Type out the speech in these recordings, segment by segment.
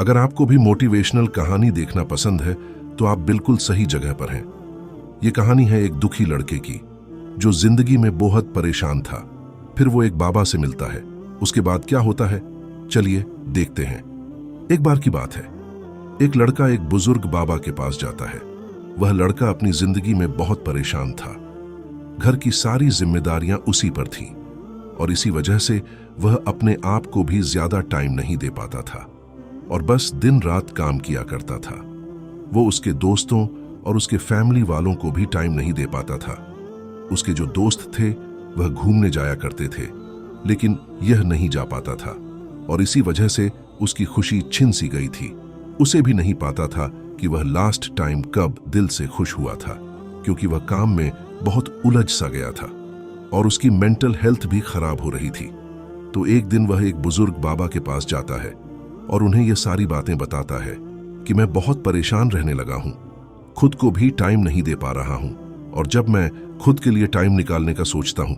अगर आपको भी मोटिवेशनल कहानी देखना पसंद है तो आप बिल्कुल सही जगह पर हैं। ये कहानी है एक दुखी लड़के की जो जिंदगी में बहुत परेशान था। फिर वो एक बाबा से मिलता है। उसके बाद क्या होता है, चलिए देखते हैं। एक बार की बात है, एक लड़का एक बुजुर्ग बाबा के पास जाता है। वह लड़का अपनी जिंदगी में बहुत परेशान था। घर की सारी जिम्मेदारियां उसी पर थीं और इसी वजह से वह अपने आप को भी ज्यादा टाइम नहीं दे पाता था और बस दिन रात काम किया करता था। वो उसके दोस्तों और उसके फैमिली वालों को भी टाइम नहीं दे पाता था। उसके जो दोस्त थे वह घूमने जाया करते थे, लेकिन यह नहीं जा पाता था और इसी वजह से उसकी खुशी छिन सी गई थी। उसे भी नहीं पाता था कि वह लास्ट टाइम कब दिल से खुश हुआ था, क्योंकि वह काम में बहुत उलझ सा गया था और उसकी मेंटल हेल्थ भी खराब हो रही थी। तो एक दिन वह एक बुजुर्ग बाबा के पास जाता है और उन्हें यह सारी बातें बताता है कि मैं बहुत परेशान रहने लगा हूं, खुद को भी टाइम नहीं दे पा रहा हूं और जब मैं खुद के लिए टाइम निकालने का सोचता हूं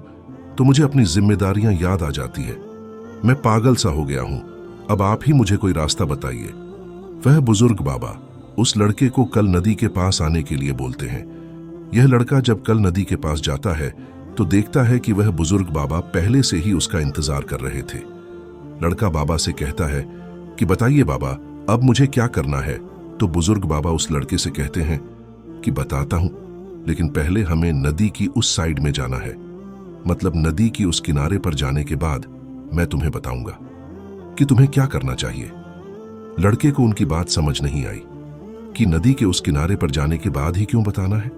तो मुझे अपनी जिम्मेदारियां याद आ जाती है। मैं पागल सा हो गया हूं, अब आप ही मुझे कोई रास्ता बताइए। वह बुजुर्ग बाबा उस लड़के को कल नदी के पास आने के लिए बोलते हैं। यह लड़का जब कल नदी के पास जाता है तो देखता है कि वह बुजुर्ग बाबा पहले से ही उसका इंतजार कर रहे थे। लड़का बाबा से कहता है कि बताइए बाबा, अब मुझे क्या करना है। तो बुजुर्ग बाबा उस लड़के से कहते हैं कि बताता हूं, लेकिन पहले हमें नदी की उस साइड में जाना है, मतलब नदी की उस किनारे पर जाने के बाद मैं तुम्हें बताऊंगा कि तुम्हें क्या करना चाहिए। लड़के को उनकी बात समझ नहीं आई कि नदी के उस किनारे पर जाने के बाद ही क्यों बताना है,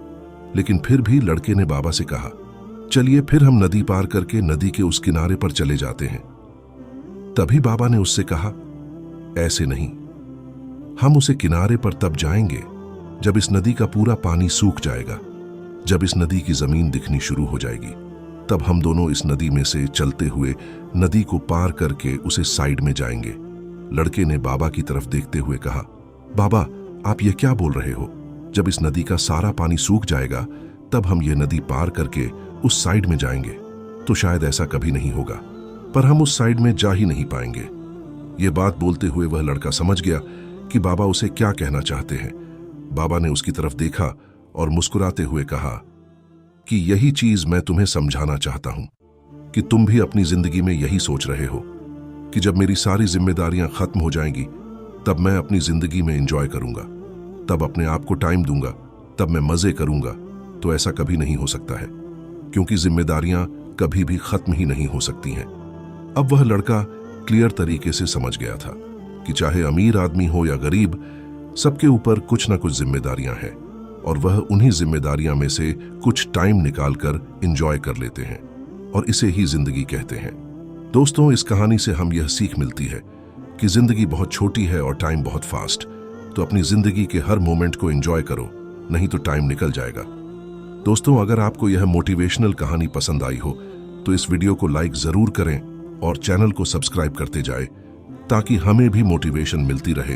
लेकिन फिर भी लड़के ने बाबा से कहा, चलिए फिर हम नदी पार करके नदी के उस किनारे पर चले जाते हैं। तभी बाबा ने उससे कहा, ऐसे नहीं, हम उसे किनारे पर तब जाएंगे जब इस नदी का पूरा पानी सूख जाएगा। जब इस नदी की जमीन दिखनी शुरू हो जाएगी तब हम दोनों इस नदी में से चलते हुए नदी को पार करके उसे साइड में जाएंगे। लड़के ने बाबा की तरफ देखते हुए कहा, बाबा आप ये क्या बोल रहे हो? जब इस नदी का सारा पानी सूख जाएगा तब हम ये नदी पार करके उस साइड में जाएंगे। तो शायद ऐसा कभी नहीं होगा, पर हम उस साइड में जा ही नहीं पाएंगे। ये बात बोलते हुए वह लड़का समझ गया कि बाबा उसे क्या कहना चाहते हैं। बाबा ने उसकी तरफ देखा और मुस्कुराते हुए कहा कि यही चीज मैं तुम्हें समझाना चाहता हूं कि तुम भी अपनी जिंदगी में यही सोच रहे हो कि जब मेरी सारी जिम्मेदारियां खत्म हो जाएंगी तब मैं अपनी जिंदगी में एंजॉय करूंगा, तब अपने आप को टाइम दूंगा, तब मैं मजे करूंगा। तो ऐसा कभी नहीं हो सकता है, क्योंकि जिम्मेदारियां कभी भी खत्म ही नहीं हो सकती हैं। अब वह लड़का क्लियर तरीके से समझ गया था कि चाहे अमीर आदमी हो या गरीब, सबके ऊपर कुछ ना कुछ जिम्मेदारियां हैं और वह उन्हीं जिम्मेदारियां में से कुछ टाइम निकालकर एंजॉय कर लेते हैं और इसे ही जिंदगी कहते हैं। दोस्तों, इस कहानी से हम यह सीख मिलती है कि जिंदगी बहुत छोटी है और टाइम बहुत फास्ट। तो अपनी जिंदगी के हर मोमेंट को एंजॉय करो, नहीं तो टाइम निकल जाएगा। दोस्तों, अगर आपको यह मोटिवेशनल कहानी पसंद आई हो तो इस वीडियो को लाइक जरूर करें और चैनल को सब्सक्राइब करते जाएं ताकि हमें भी मोटिवेशन मिलती रहे।